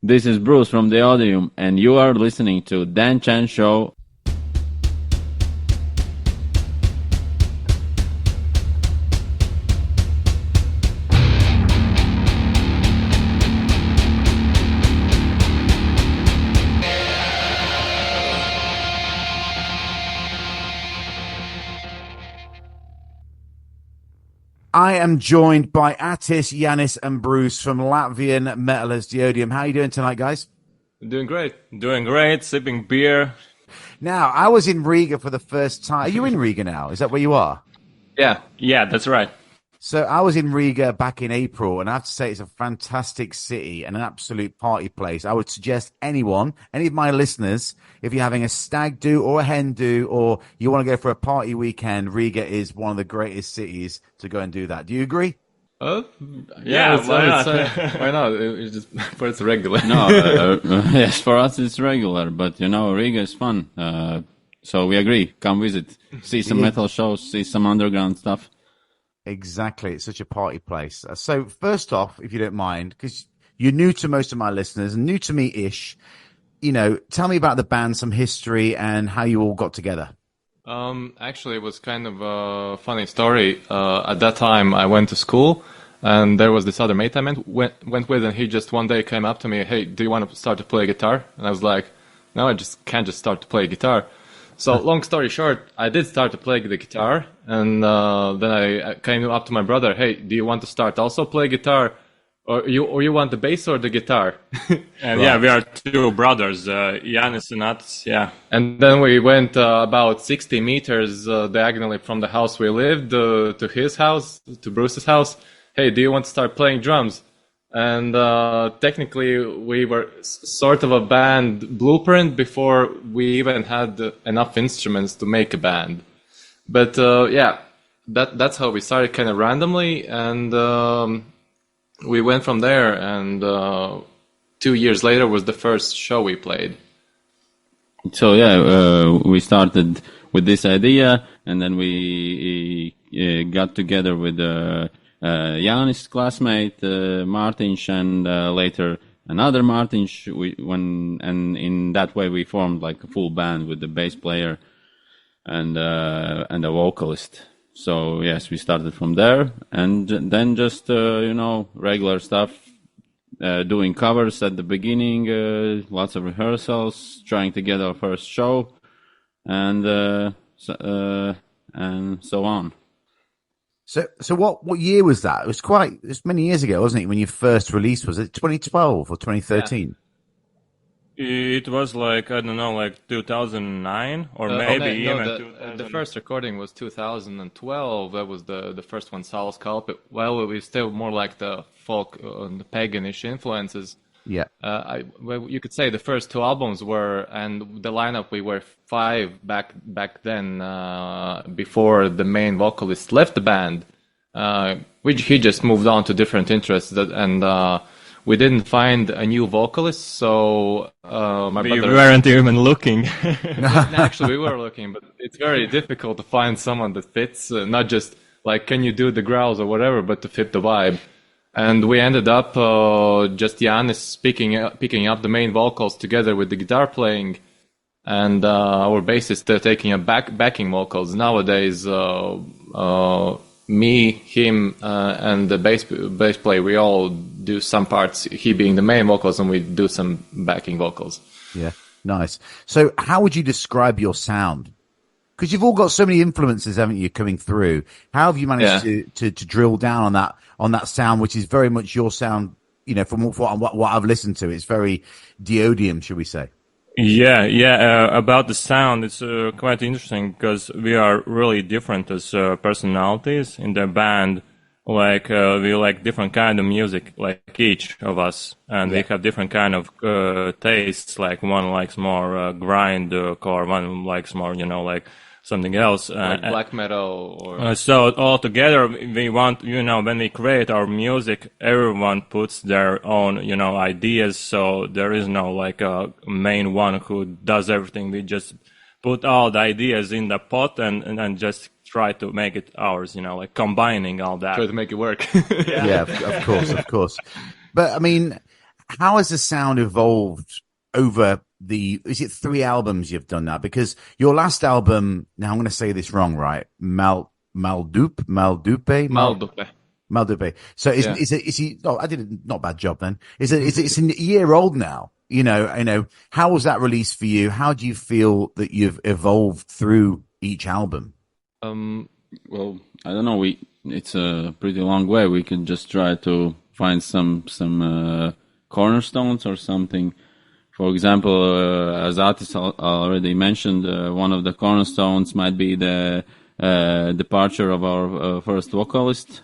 This is Bruce from Deodium, and you are listening to Dan Chan Show. I am joined by Atis, Yanis, and Bruce from Latvian metalers Deodium. How are you doing tonight, guys? Doing great. Doing great. Sipping beer. Now, I was in Riga for the first time. Are you in Riga now? Is that where you are? Yeah, that's right. So I was in Riga back in April, and I have to say it's a fantastic city and an absolute party place. I would suggest anyone, any of my listeners, if you're having a stag do or a hen do, or you want to go for a party weekend, Riga is one of the greatest cities to go and do that. Do you agree? Yeah, why not? Why not? It's just for it's regular. No, yes, for us it's regular, but Riga is fun. So we agree. Come visit, see some metal shows, see some underground stuff. Exactly. It's such a party place. So first off, if you don't mind, because you're new to most of my listeners and new to me-ish, tell me about the band, some history, and how you all got together. Actually, it was kind of a funny story. At that time, I went to school, and there was this other mate I went with, and he just one day came up to me, "Hey, do you want to start to play guitar?" And I was like, "No, I just can't just start to play guitar." So, long story short, I did start to play the guitar, and then I came up to my brother, "Hey, do you want to start also play guitar, or you want the bass or the guitar?" And yeah, we are two brothers, Yanis and Atis, yeah. And then we went about 60 meters diagonally from the house we lived to his house, to Bruce's house. "Hey, do you want to start playing drums?" And technically, we were sort of a band blueprint before we even had enough instruments to make a band. But yeah, that's how we started, kind of randomly, and we went from there. And 2 years later was the first show we played. So yeah, we started with this idea, and then we got together with Janis' classmate Martins, and later another Martins. And in that way we formed like a full band with the bass player and a vocalist. So yes, we started from there, and then just regular stuff, doing covers at the beginning, lots of rehearsals, trying to get our first show, and so on. So what year was that? It was many years ago, wasn't it? When you first released, was it 2012 or 2013? Yeah. It was like, I don't know, like 2009 or maybe even the first recording was 2012. That was the first one, Saul Scalp. Well, we still more like the folk and the paganish influences. Yeah. Well, you could say the first two albums were, and the lineup, we were 5 back then, before the main vocalist left the band. He just moved on to different interests, and we didn't find a new vocalist, so we weren't even looking. Actually, we were looking, but it's very difficult to find someone that fits, not just like, can you do the growls or whatever, but to fit the vibe. And we ended up just Yanis picking up the main vocals together with the guitar playing, and our bassist taking up backing vocals. Nowadays, me, him, and the bass player, we all do some parts, he being the main vocals, and we do some backing vocals. Yeah, nice. So how would you describe your sound? Because you've all got so many influences, haven't you, coming through? How have you managed to drill down on that sound, which is very much your sound? From what I've listened to, it's very Deodium, should we say? Yeah. About the sound, it's quite interesting because we are really different as personalities in the band. Like we like different kind of music, like each of us, and we have different kind of tastes. Like one likes more grindcore, one likes more, like something else. Like black metal or... So all together, we want, when we create our music, everyone puts their own, ideas. So there is no like a main one who does everything. We just put all the ideas in the pot and just try to make it ours, like combining all that. Try to make it work. Yeah, of course. But I mean, How has the sound evolved over is it 3 albums you've done now? Because your last album, now I'm going to say this wrong, right? Maldupe. Maldupe. So Yeah. is he, oh, I did a not bad job then. It's a year old now. How was that release for you? How do you feel that you've evolved through each album? Well, I don't know. It's a pretty long way. We could just try to find some cornerstones or something. For example, as Atis already mentioned, one of the cornerstones might be the departure of our first vocalist.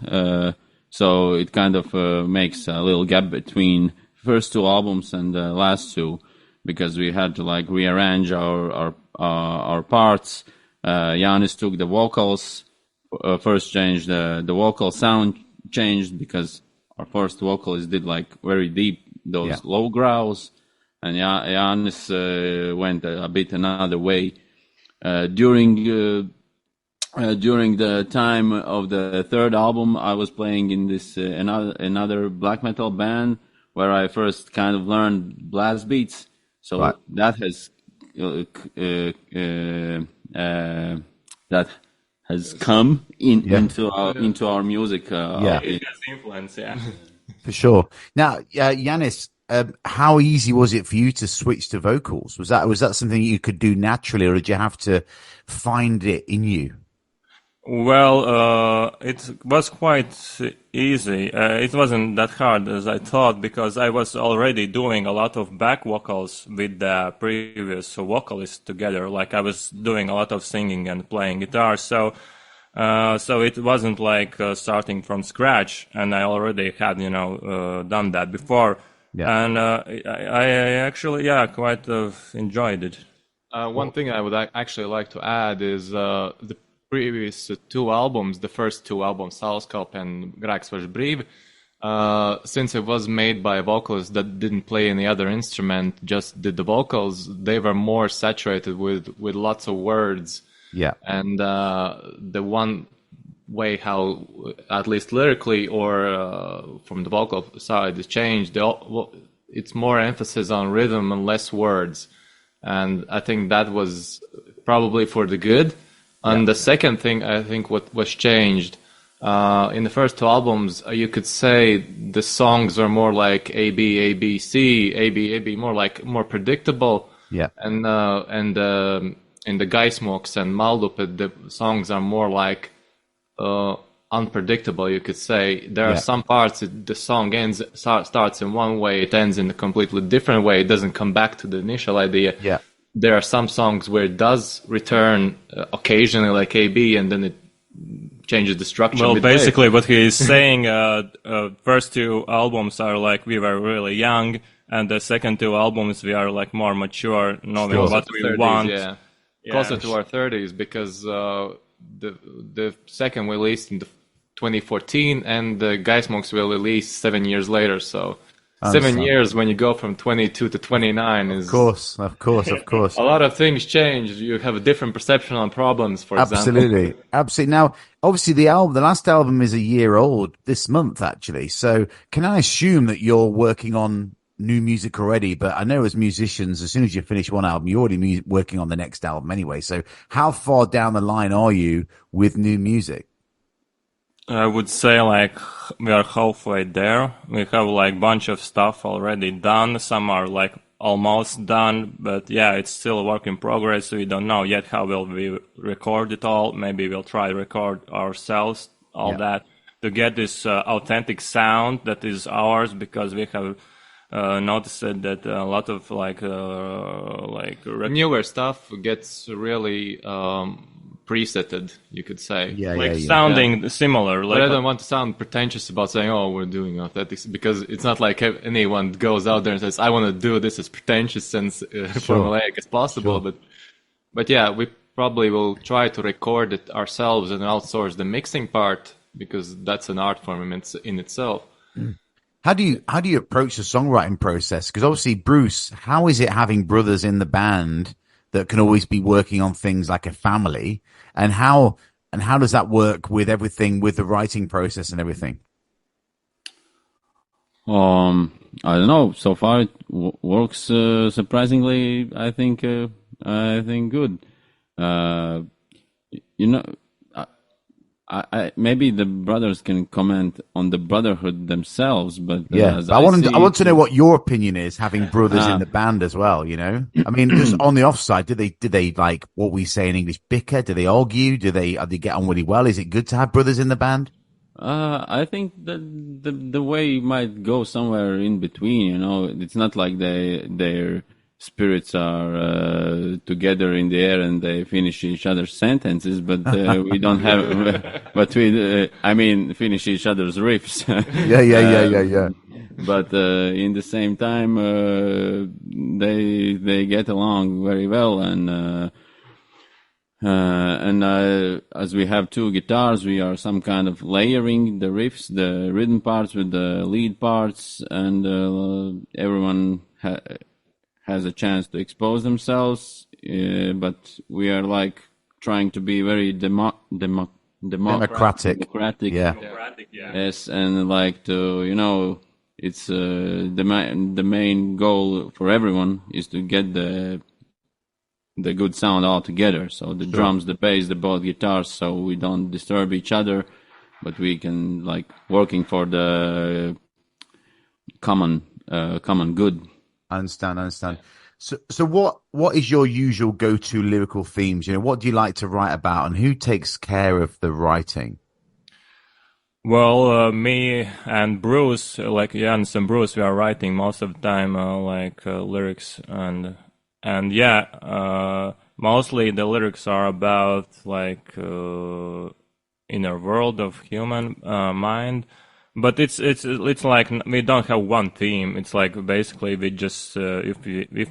So it kind of makes a little gap between first 2 albums and the last 2, because we had to like rearrange our parts. Yanis took the vocals. First changed the vocal sound changed because our first vocalist did like very deep those low growls, and Yanis went a bit another way. During the time of the 3rd album, I was playing in this another black metal band where I first kind of learned blast beats. So that has that has come into our music. It has influence, For sure. Now, Yanis, how easy was it for you to switch to vocals? Was that something you could do naturally, or did you have to find it in you? Well, it was quite easy. It wasn't that hard as I thought, because I was already doing a lot of back vocals with the previous vocalist together. Like I was doing a lot of singing and playing guitar, so it wasn't like starting from scratch, and I already had done that before. And I actually quite enjoyed it. One thing I would actually like to add is the previous 2 albums, the first 2 albums, Salskalp and Grēks var brīvi, since it was made by a vocalist that didn't play any other instrument, just did the vocals, they were more saturated with lots of words. Yeah. And the one way how, at least lyrically or from the vocal side, is changed, it's more emphasis on rhythm and less words. And I think that was probably for the good. And the second thing, I think what was changed, in the first 2 albums, you could say the songs are more like A, B, A, B, C, A, B, A, B, more predictable. Yeah. And in the Gaismoks and Maldupe, the songs are more like unpredictable, you could say. There are some parts, the song starts in one way, it ends in a completely different way, it doesn't come back to the initial idea. Yeah. There are some songs where it does return occasionally, like A, B, and then it changes the structure. Well, basically what he is saying, first 2 albums are like we were really young, and the second 2 albums we are like more mature, knowing what we 30s, want. Yeah. Closer to our 30s, because the second we released in 2014, and the Gaismoks will release 7 years later, so... 7 years when you go from 22 to 29 is... Of course. A lot of things change. You have a different perception on problems, for example. Absolutely. Now, obviously, the last album is a year old this month, actually. So can I assume that you're working on new music already? But I know as musicians, as soon as you finish one album, you're already working on the next album anyway. So how far down the line are you with new music? I would say like we are halfway there. We have like bunch of stuff already done. Some are like almost done, but it's still a work in progress. We don't know yet how will we record it all. Maybe we'll try to record ourselves, that, to get this authentic sound that is ours, because we have noticed that a lot of newer stuff gets really presetted, you could say. Sounding similar. But I don't want to sound pretentious about saying, we're doing authentics, because it's not like anyone goes out there and says, I want to do this as pretentious and formulaic as possible. But we probably will try to record it ourselves and outsource the mixing part, because that's an art form in itself. How do you approach the songwriting process? Because obviously, Bruce, how is it having brothers in the band that can always be working on things like a family, and how does that work with everything, with the writing process and everything? I don't know. So far, it works surprisingly. I think good. You know, I maybe the brothers can comment on the brotherhood themselves, but as I want to know it, what your opinion is, having brothers in the band as well. You know, I mean, just on the offside, did they like what we say in English, bicker? Do they argue? Do they get on really well? Is it good to have brothers in the band? I think that the way might go somewhere in between. You know, it's not like their spirits are together in the air and they finish each other's sentences, but we don't have. But we, I mean, finish each other's riffs. Yeah. But in the same time, they get along very well, and as we have two guitars, we are some kind of layering the riffs, the rhythm parts with the lead parts, and everyone has a chance to expose themselves. But we are like trying to be very democratic. Yeah. Yes, and like to, you know, it's the main goal for everyone is to get the good sound all together. So the drums, the bass, the both guitars, so we don't disturb each other, but we can like working for the common good. I understand. So what is your usual go-to lyrical themes? You know, what do you like to write about, and who takes care of the writing? Well, me and Bruce, like Jans and Bruce, we are writing most of the time, lyrics and yeah, mostly the lyrics are about like inner world of human mind, but it's like we don't have one theme. It's like basically we just if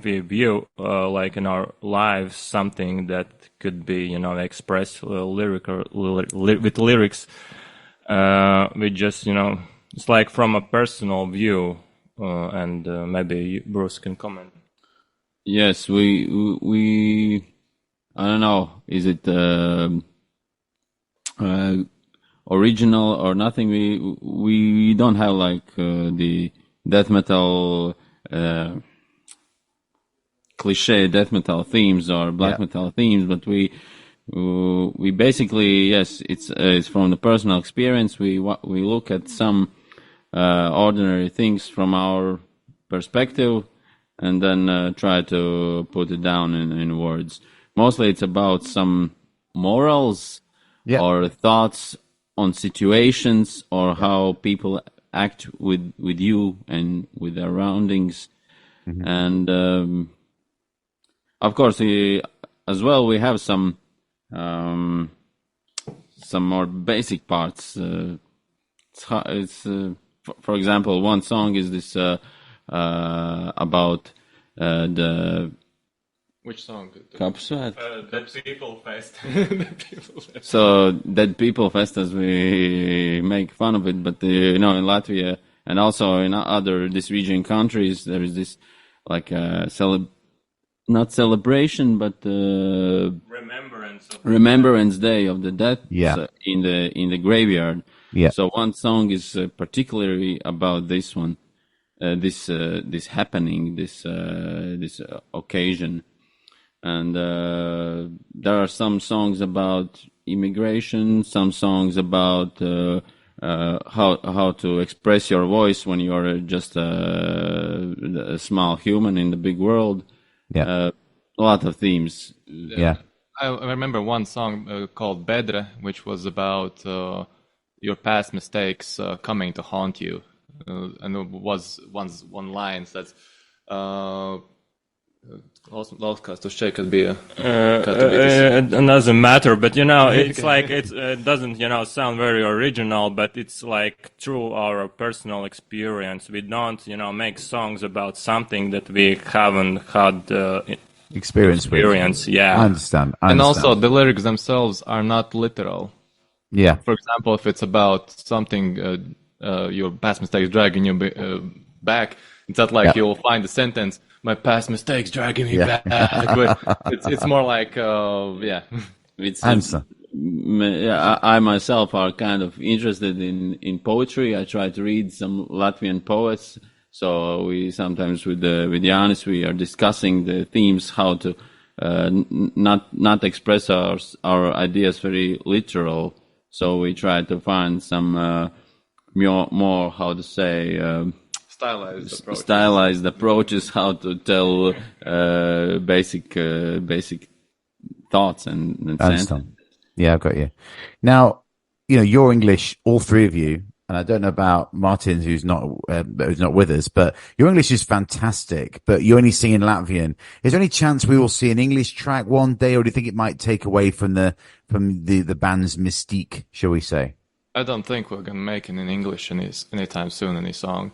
we view like in our lives something that could be, you know, expressed with lyrics. We just, you know, it's like from a personal view, and maybe Bruce can comment. Yes, we I don't know, is it original or nothing? We don't have like the death metal cliche death metal themes or black metal themes, but we basically, yes, it's from the personal experience. We look at some ordinary things from our perspective, and then try to put it down in words. Mostly it's about some morals or thoughts on situations or how people act with you and with their surroundings. Mm-hmm. And of course, as well, we have some more basic parts. For example, one song is this about the... Which song? Kapsvēt? Dead People Fest. So, Dead People Fest, as we make fun of it, but you know, in Latvia and also in other this region countries, there is this like not celebration, but Remembrance Day of the Dead in the graveyard. Yeah. So one song is particularly about this one, this happening, this occasion, and there are some songs about immigration, some songs about how to express your voice when you are just a small human in the big world. Yeah, a lot of themes. Yeah. I remember one song called Bedre, which was about your past mistakes coming to haunt you. And it was one line says, it doesn't matter, but you know, it's like it doesn't, you know, sound very original, but it's like through our personal experience. We don't, you know, make songs about something that we haven't had experience. Yeah, I understand. And also, the lyrics themselves are not literal. Yeah. For example, if it's about something, your past mistakes dragging you back, it's not like you'll find the sentence, "My past mistakes dragging me back." It's more like, It's I myself are kind of interested in poetry. I try to read some Latvian poets, So we sometimes with Yanis, we are discussing the themes, how to not express our ideas very literal. So we try to find some more how to say stylized approaches, how to tell basic thoughts and sentences. Yeah, I've got you. Now, your English, all three of you, and I don't know about Martin, who's not with us, but your English is fantastic. But you only sing in Latvian. Is there any chance we will see an English track one day, or do you think it might take away from the band's mystique, shall we say? I don't think we're gonna make it in English anytime soon. Any song.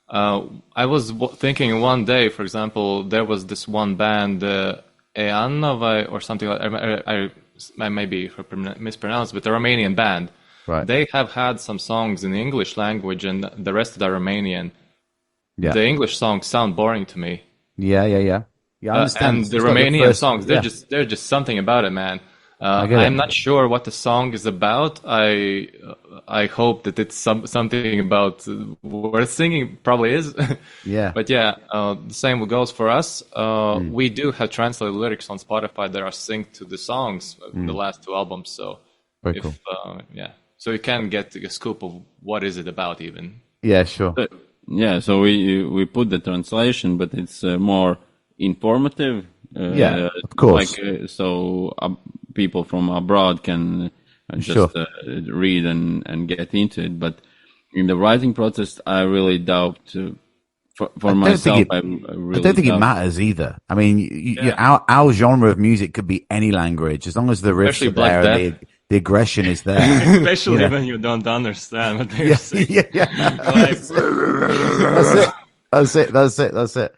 I was thinking one day, for example, there was this one band, Eanova or something like. I maybe mispronounced, but the Romanian band. Right. They have had some songs in the English language, and the rest of the Romanian. Yeah. The English songs sound boring to me. Yeah. I understand. And the Romanian songs, they're just something about it, man. I'm not sure what the song is about. I hope that it's something about worth singing. Probably is. Yeah. But yeah, the same goes for us. We do have translated lyrics on Spotify that are synced to the songs in the last two albums. So very cool. So you can get a scoop of what is it about, even. Yeah, sure. So we put the translation, but it's more informative. Yeah, of course. People from abroad can just read and get into it. But in the writing process, I really doubt. For myself, I don't think it matters either. I mean, our genre of music could be any language as long as the riffs are there. The aggression is there. Especially when you don't understand what they're saying. That's it.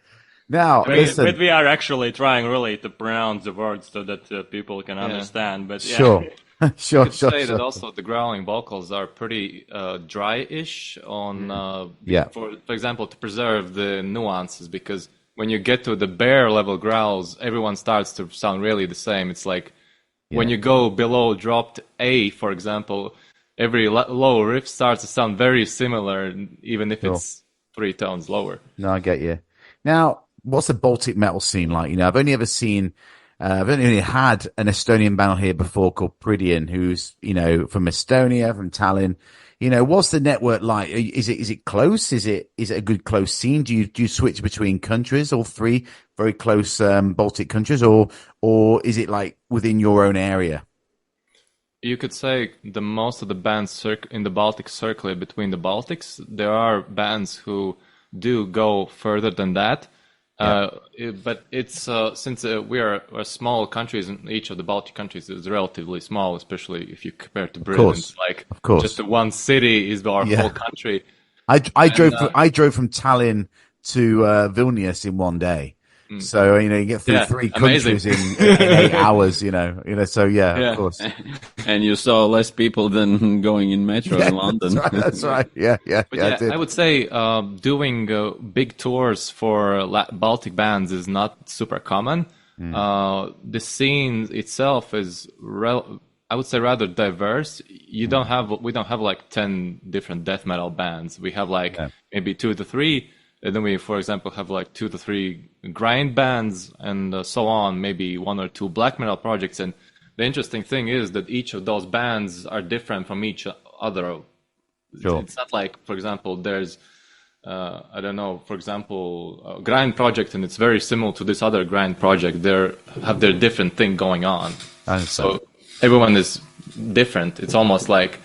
Now, listen. But we are actually trying really to pronounce the words so that people can understand. But sure. You could say that also the growling vocals are pretty dry-ish on, for example, to preserve the nuances, because when you get to the bare level growls, everyone starts to sound really the same. It's like when you go below dropped A, for example, every low riff starts to sound very similar, even if it's 3 tones lower. No, I get you. Now, what's the Baltic metal scene like? I've only had an Estonian band here before called Pridian, who's, from Estonia, from Tallinn. What's the network like? Is it close? Is it a good close scene? Do you switch between countries, all three very close Baltic countries, or is it like within your own area? You could say the most of the bands in the Baltic circulate between the Baltics. There are bands who do go further than that. But it's since we are small countries, and each of the Baltic countries is relatively small, especially if you compare to Britain. It's like just the one city is our whole country. I drove from Tallinn to Vilnius in one day. So you get through 3 countries in 8 hours. So of course. And you saw less people than going in metro in London. That's right. Yeah. I would say doing big tours for Baltic bands is not super common. The scene itself is I would say rather diverse. We don't have like 10 different death metal bands. We have like maybe 2 to 3. And then we, for example, have like 2 to 3 grind bands and so on, maybe 1 or 2 black metal projects. And the interesting thing is that each of those bands are different from each other. Sure. It's not like, for example, there's, a grind project and it's very similar to this other grind project. They have their different thing going on. So everyone is different. It's almost like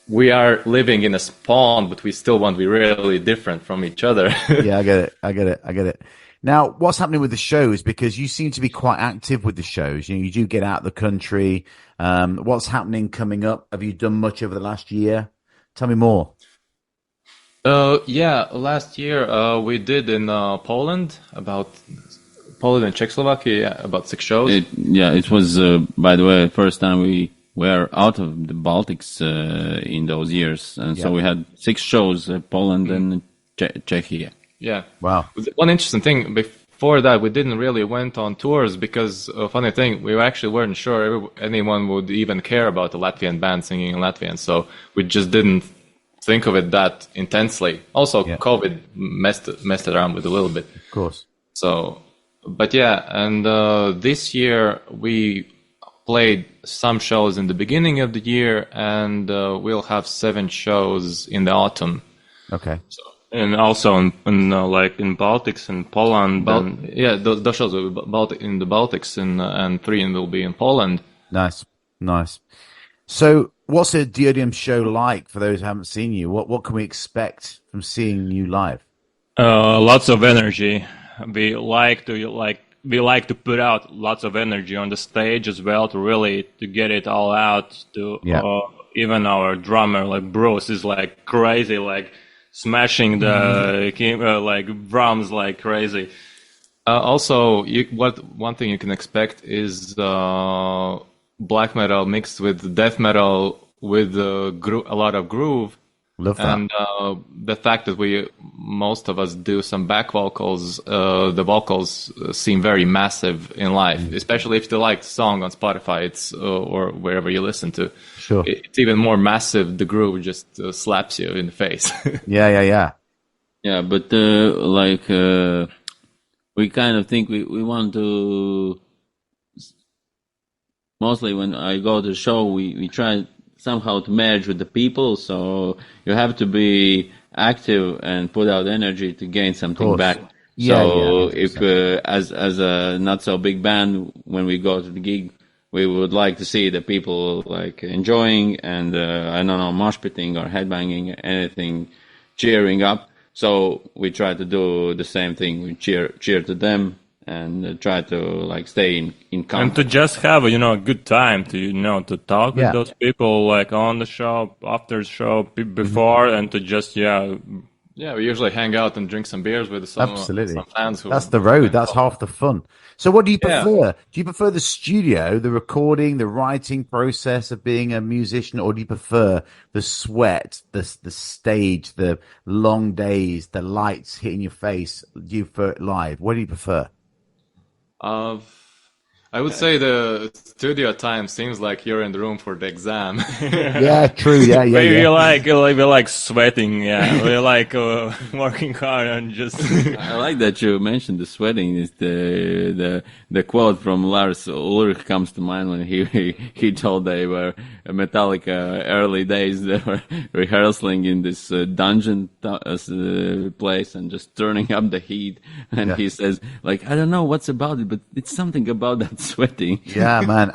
we are living in a spawn, but we still want to be really different from each other. Yeah, I get it. Now, what's happening with the shows? Because you seem to be quite active with the shows. You do get out of the country. What's happening coming up? Have you done much over the last year? Tell me more. Last year we did in Poland and Czechoslovakia, about 6 shows. It was, by the way, first time we were out of the Baltics in those years. And so we had 6 shows, Poland and Czechia. Yeah. Wow. One interesting thing, before that, we didn't really went on tours because, funny thing, we actually weren't sure anyone would even care about a Latvian band singing in Latvian. So we just didn't think of it that intensely. Also, COVID messed it around with a little bit. Of course. So, but yeah, and this year we played some shows in the beginning of the year, and we'll have 7 shows in the autumn. Okay. So, And also in like in Baltics and Poland. those shows will be in the Baltics, and 3 will be in Poland. Nice. So, what's a Deodium show like for those who haven't seen you? What can we expect from seeing you live? Lots of energy. We like to put out lots of energy on the stage as well to get it all out. Even our drummer, like Bruce, is like crazy, like smashing the like drums like crazy. Also, one thing you can expect is black metal mixed with death metal with a lot of groove. Love that. And the fact that most of us do some back vocals, the vocals seem very massive in live, especially if you like the song on Spotify, or wherever you listen to. Sure. It's even more massive. The groove just slaps you in the face. Yeah. Yeah, but we kind of think we want to. Mostly when I go to the show, we try somehow to merge with the people, so you have to be active and put out energy to gain something back. If as a not so big band, when we go to the gig, we would like to see the people like enjoying and I don't know, mosh pitting or headbanging, anything, cheering up. So we try to do the same thing. We cheer to them and try to like stay in contact. And to just have a good time to talk with those people like on the show, after the show, before, and to just we usually hang out and drink some beers with some fans. That's the road. That's half the fun. So what do you prefer? Do you prefer the studio, the recording, the writing process of being a musician, or do you prefer the sweat, the stage, the long days, the lights hitting your face? Do you prefer it live? What do you prefer? I would say the studio time seems like you're in the room for the exam. Yeah, true. Yeah. We like sweating. Yeah, we like working hard and just. I like that you mentioned the sweating. Is the quote from Lars Ulrich comes to mind when he told they were Metallica early days. They were rehearsing in this dungeon place and just turning up the heat. And he says, like, I don't know what's about it, but it's something about that sweating. Yeah, man.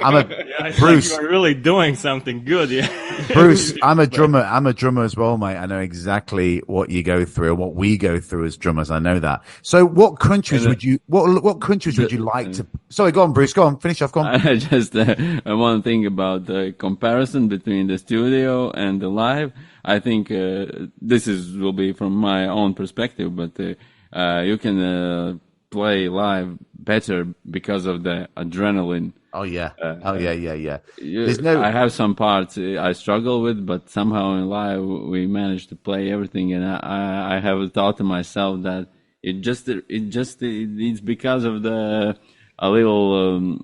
Bruce. Like you are really doing something good. Yeah. Bruce, I'm a drummer. I'm a drummer as well, mate. I know exactly what you go through, or what we go through as drummers. I know that. So, what countries would you like to? Sorry, go on, Bruce. Go on. Finish off. Go on. I just one thing about the comparison between the studio and the live. I think this will be from my own perspective, but you can play live better because of the adrenaline. Oh yeah. I have some parts I struggle with, but somehow in live we managed to play everything, and I have thought to myself that it's because of a little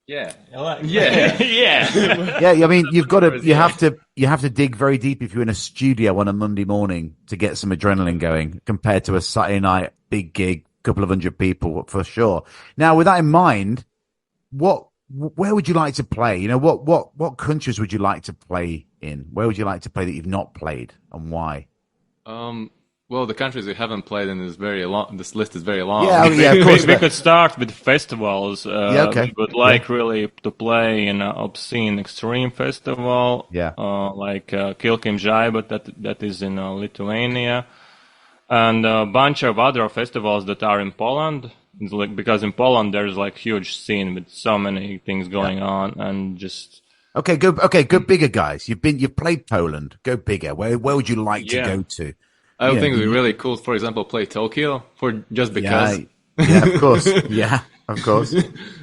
Yeah. I mean, you have to dig very deep if you're in a studio on a Monday morning to get some adrenaline going, compared to a Saturday night big gig, couple of hundred people for sure. Now, with that in mind, where would you like to play? What countries would you like to play in? Where would you like to play that you've not played, and why? Well, the countries we haven't played in is very long. This list is very long. Yeah, of course. We could start with festivals. We would like really to play in an Obscene Extreme festival. Yeah. Like Kilkim Žaiba, that is in Lithuania, and a bunch of other festivals that are in Poland. It's like, because in Poland there's like huge scene with so many things going on, and just. Okay, go bigger, guys. You've played Poland. Go bigger. Where would you like to go to? I would think it would be really cool, for example, play Tokyo just because. Yeah, of course. Yeah, of course.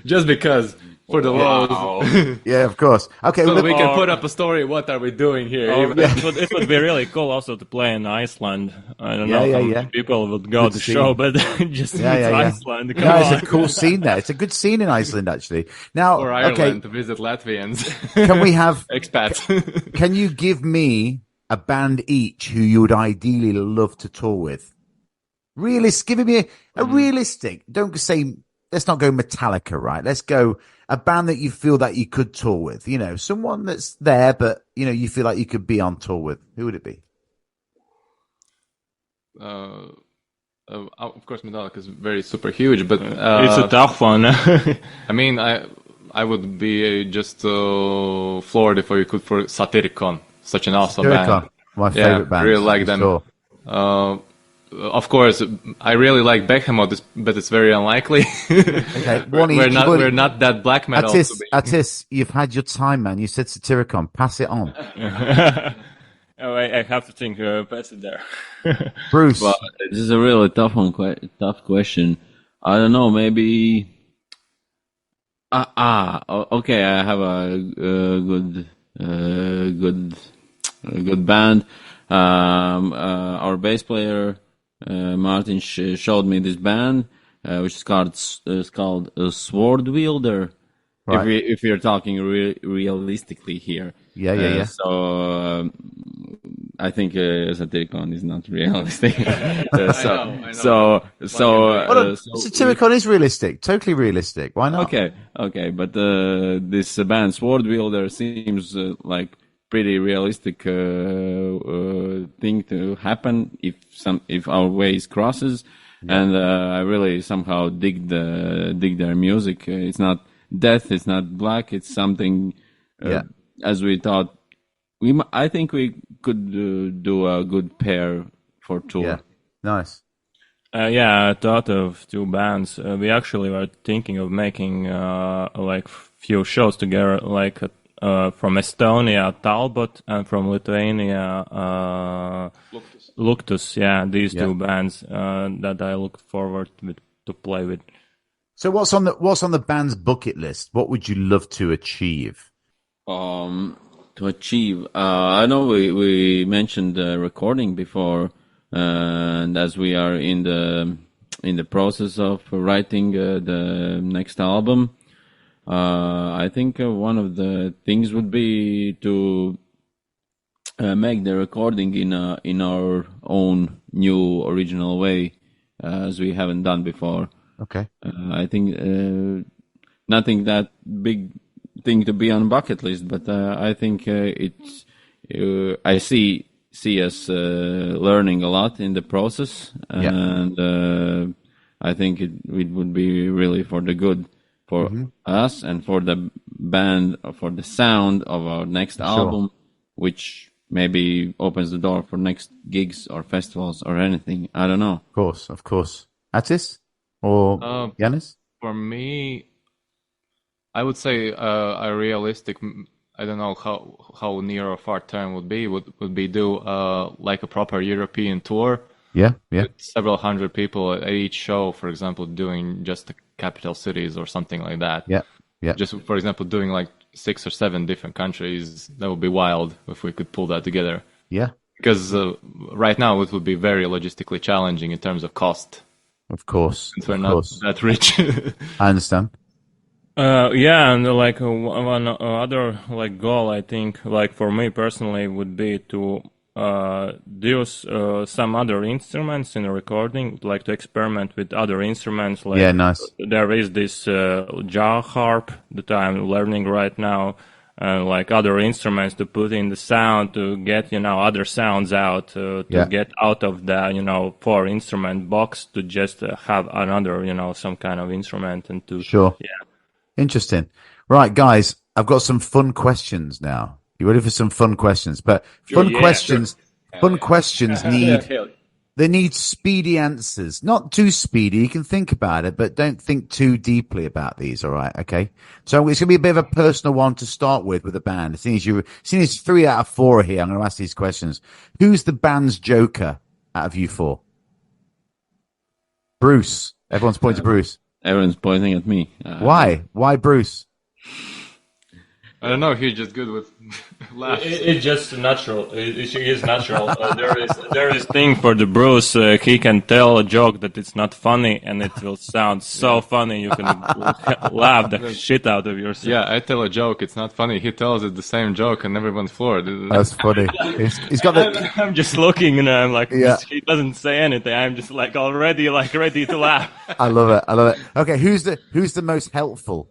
Just because, for the laws. Yeah, of course. Okay, so we can put up a story. What are we doing here? It would be really cool also to play in Iceland. I don't know how many people would go to show, but just Iceland. It's a cool scene there. It's a good scene in Iceland, actually. Now, or Ireland to visit Latvians. Can we have expats? Can you give me a band each who you would ideally love to tour with. Give me a realistic. Don't say, let's not go Metallica, right? Let's go a band that you feel that you could tour with. You know, someone that's there, but you feel like you could be on tour with. Who would it be? Of course, Metallica is very super huge, but it's a tough one. I mean, I would be just floored if I could for Satyricon, such an awesome band. My favorite band. Really like them. Sure. Of course, I really like Behemoth, but it's very unlikely. Okay, we're not that black metal. Atis, you've had your time, man. You said Satyricon. Pass it on. Oh, I have to think. Pass it there. Bruce. Well, this is a really tough question. I don't know. Maybe. Okay. I have a good band. Our bass player Martin showed me this band, which is called Sword Wielder. Right. If we're talking realistically here. Yeah. So I think Satyricon is not realistic. Satyricon is realistic, totally realistic. Why not? Okay, but this band Sword Wielder seems like pretty realistic thing to happen if our ways crosses, and I really somehow dig their music. It's not death, it's not black, it's something as we thought. I think we could do a good pair for tour. Yeah, nice. I thought of two bands. We actually were thinking of making like few shows together, like from Estonia, Talbot, and from Lithuania, Luktus. Yeah, these two bands that I look forward to play with. So what's on the band's bucket list? What would you love to achieve? I know we mentioned recording before, and as we are in the process of writing the next album, I think one of the things would be to make the recording in our own new original way, as we haven't done before. Okay. I think nothing that big thing to be on bucket list, but I think it's. I see us learning a lot in the process, and I think it would be really for the good for us and for the band, for the sound of our next album, which maybe opens the door for next gigs or festivals or anything. I don't know. Of course. Atis or Yanis? For me, I would say a realistic. I don't know how near or far term would be do like a proper European tour. Yeah. With several hundred people at each show, for example, doing just the capital cities or something like that. Yeah. Just for example, doing like 6 or 7 different countries. That would be wild if we could pull that together. Yeah. Because right now it would be very logistically challenging in terms of cost. Of course. Since we're not that rich. I understand. And like one other like goal, I think, like for me personally, would be to use some other instruments in a recording, like to experiment with other instruments. Like, nice. There is this jaw harp that I'm learning right now, and like other instruments to put in the sound to get other sounds out to get out of the 4-instrument box to just have another some kind of instrument and to Interesting. Right, guys, I've got some fun questions now. You ready for some fun questions? But fun questions need speedy answers. Not too speedy. You can think about it, but don't think too deeply about these. All right. Okay. So it's going to be a bit of a personal one to start with the band. Seeing as 3 out of 4 are here, I'm going to ask these questions. Who's the band's joker out of you 4? Bruce. Everyone's pointing to Bruce. Everyone's pointing at me. Why? Why Bruce? I don't know. He's just good with laughs. It's just natural. It is natural. There is thing for the Bruce. He can tell a joke that it's not funny, and it will sound so funny you can laugh the shit out of yourself. Yeah, I tell a joke. It's not funny. He tells it the same joke, and everyone's floored. That's funny. He's got the. I'm just looking, and I'm like, Yeah. he doesn't say anything. I'm just like already like ready to laugh. I love it. I love it. Okay, who's the most helpful?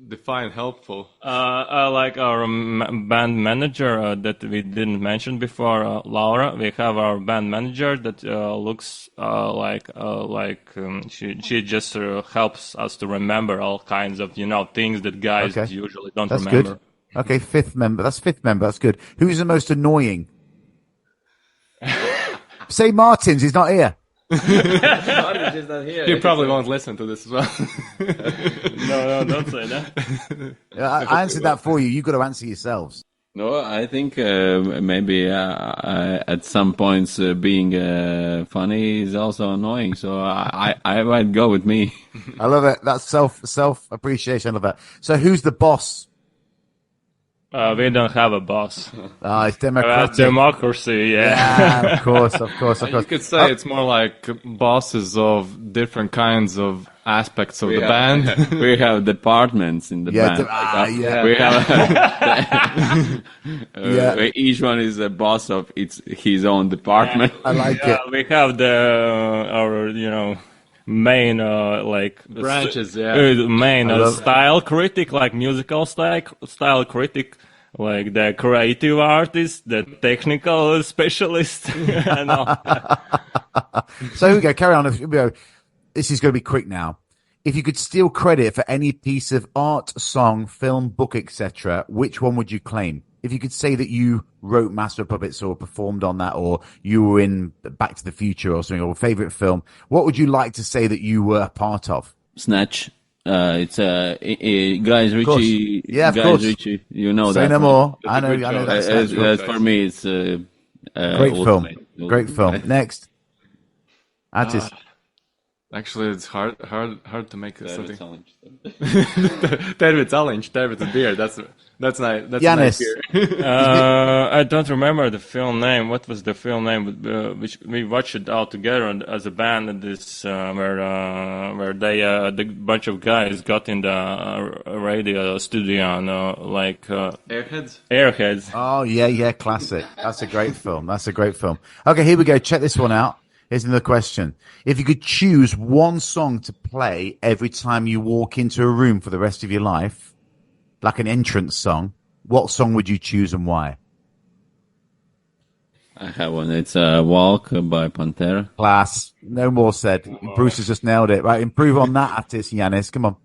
Define helpful. Like our band manager that we didn't mention before, Laura. We have our band manager that looks she just helps us to remember all kinds of things that guys usually don't That's remember. good. Okay, fifth member. That's good. Who's the most annoying? Say Martins. He's not here. He probably won't listen to this as well. No, don't say that. I answered that for you. You've got to answer yourselves. No, I think maybe at some points being funny is also annoying. So I might go with me. I love it. That's self appreciation. I love that. So who's the boss? We don't have a boss. It's democratic. Democracy, Yeah, of course. You could say it's more like bosses of different kinds of aspects of the band. We have departments in the band. We have each one is a boss of his own department. I like it. We have our main branches, main style critic, like musical style critic, like the creative artist, the technical specialist, and all. So here we go. Carry on. This is going to be quick now. If you could steal credit for any piece of art, song, film, book, etc., which one would you claim? If you could say that you wrote Master of Puppets or performed on that, or you were in Back to the Future or something, or a favorite film, what would you like to say that you were a part of? Snatch. It's Guys Ritchie. Yeah, of Guys course. Ritchie. You know Say that. no more. That's I a know good that's As for me, it's great film. Great film. Next. Artist. Actually, it's hard to make something. Challenge. Terve challenge, Terve beer. That's nice. That's Yanis. nice beer. I don't remember the film name. What was the film name? Which we watched it all together as a band. At this where they the bunch of guys got in the radio studio and Airheads. Airheads. Oh, yeah, classic. That's a great film. Okay, here we go. Check this one out. Here's another question. If you could choose one song to play every time you walk into a room for the rest of your life, like an entrance song, what song would you choose and why? I have one. It's Walk by Pantera. Class. No more said. Bruce has just nailed it. Right, improve on that, artist, Yanis. Come on.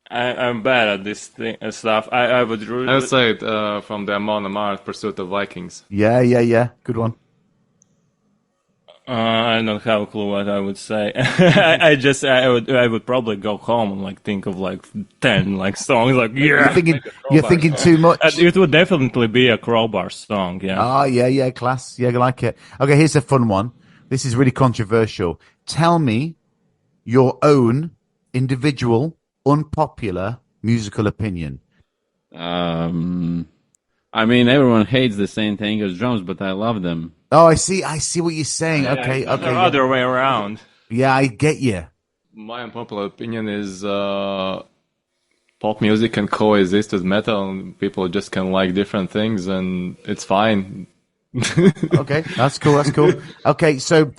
I'm bad at this stuff. I would say it from the Amon Amarth, Pursuit of Vikings. Yeah. Good one. I don't have a clue what I would say. I would probably go home and think of 10 songs. You're thinking too much. It would definitely be a Crowbar song. Yeah. Oh, yeah, class. Yeah, I like it. Okay, here's a fun one. This is really controversial. Tell me your own individual, unpopular musical opinion. I mean, everyone hates the same thing as drums, but I love them. Oh, I see what you're saying. Okay. The other way around. Yeah, I get you. My unpopular opinion is pop music can coexist with metal, and people just can like different things, and it's fine. Okay, that's cool. Okay, so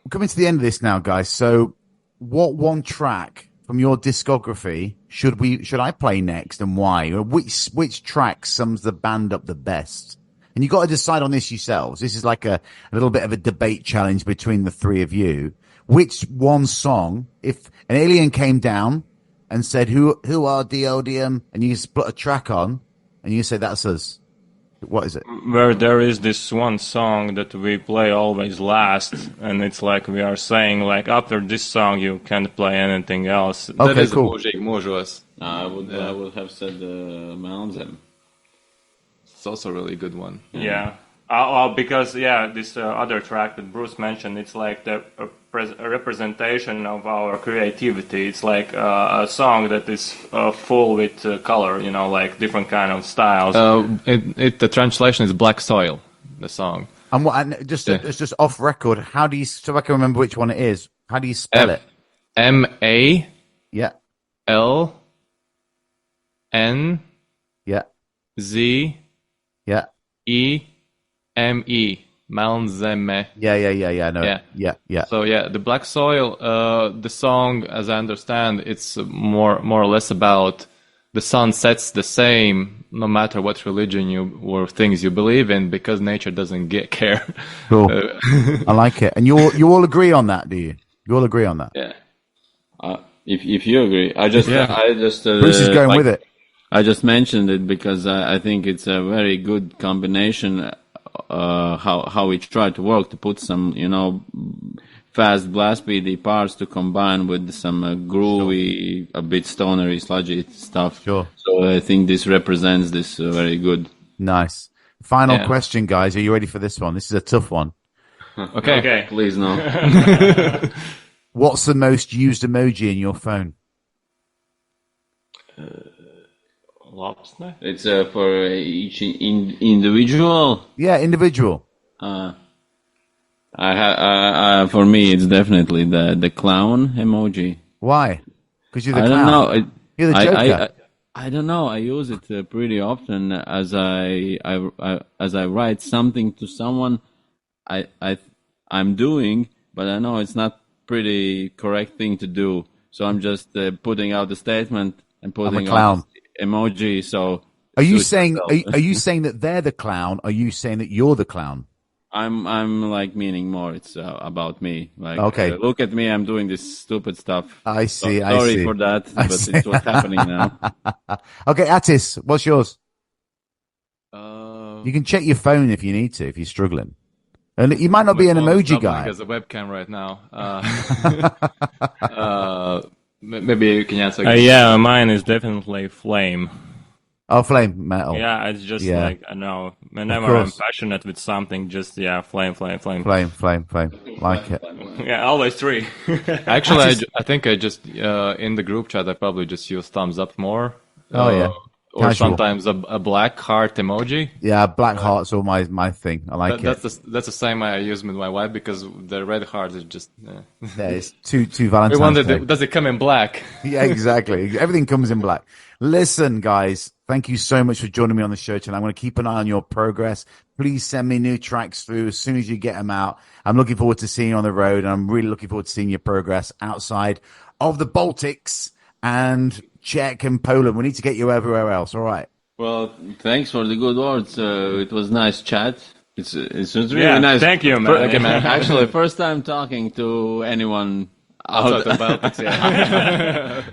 coming to the end of this now, guys. So, what one track from your discography should I play next, and why? Which track sums the band up the best? And you got to decide on this yourselves. This is like a little bit of a debate challenge between the three of you. Which one song, if an alien came down and said, who are Deodium, and you put a track on, and you say, that's us, what is it? Where there is this one song that we play always last, and it's like we are saying, after this song, you can't play anything else. Okay, that is cool. I would have said Mountain. It's also a really good one. Yeah. Because this other track that Bruce mentioned, it's like the a representation of our creativity. It's like a song that is full with color, like different kind of styles. The translation is Black Soil, the song. And just off record, how do you, so I can remember which one it is, how do you spell it? M-A-L-N-E. Yeah. Yeah. Yeah. E-M-E. Malmzeme. Yeah, I know. Yeah. So the Black Soil, the song, as I understand, it's more or less about the sun sets the same no matter what religion or things you believe in, because nature doesn't care. Cool. I like it. And you all agree on that, do you? You all agree on that? Yeah. If you agree, I just Bruce is going with it. I just mentioned it because I think it's a very good combination. How we try to work to put some, fast blast beaty parts to combine with some groovy, a bit stonery, sludgy stuff. Sure. So I think this represents this very good. Nice. Final question, guys. Are you ready for this one? This is a tough one. Okay. Please no. What's the most used emoji in your phone? Lobster? It's for each individual. Yeah, individual. For me, it's definitely the clown emoji. Why? Because you're the clown. I don't know. You're the Joker. I don't know. I use it pretty often as I write something to someone. I'm doing, but I know it's not pretty correct thing to do. So I'm just putting out the statement and putting out emoji. So are you saying that they're the clown? Are you saying that you're the clown? I'm like meaning more. It's about me. Like, okay, look at me. I'm doing this stupid stuff. I see. Sorry for that, but it's what's happening now. Okay, Atis, what's yours? You can check your phone if you need to, if you're struggling. And you might not be an emoji guy. Has a webcam right now. Maybe you can answer. Mine is definitely flame. Oh, flame metal. Yeah, it's just like, I know, whenever I'm passionate with something, just, flame. Like it. Yeah, always 3. Actually, I think I just, in the group chat, I probably just use thumbs up more. Oh, yeah. Or sometimes a black heart emoji. Yeah, black heart's all my thing. I like it. That's the same I use with my wife, because the red heart is just... Yeah, it's too Valentine's We wondered, Day. does it come in black? Yeah, exactly. Everything comes in black. Listen, guys, thank you so much for joining me on the show tonight. I'm going to keep an eye on your progress. Please send me new tracks through as soon as you get them out. I'm looking forward to seeing you on the road, and I'm really looking forward to seeing your progress outside of the Baltics and Czech and Poland. We need to get you everywhere else. All right. Well, thanks for the good words. It was nice chat. It's really nice. Thank you, man. Actually, first time talking to anyone outside the Baltics. Yeah.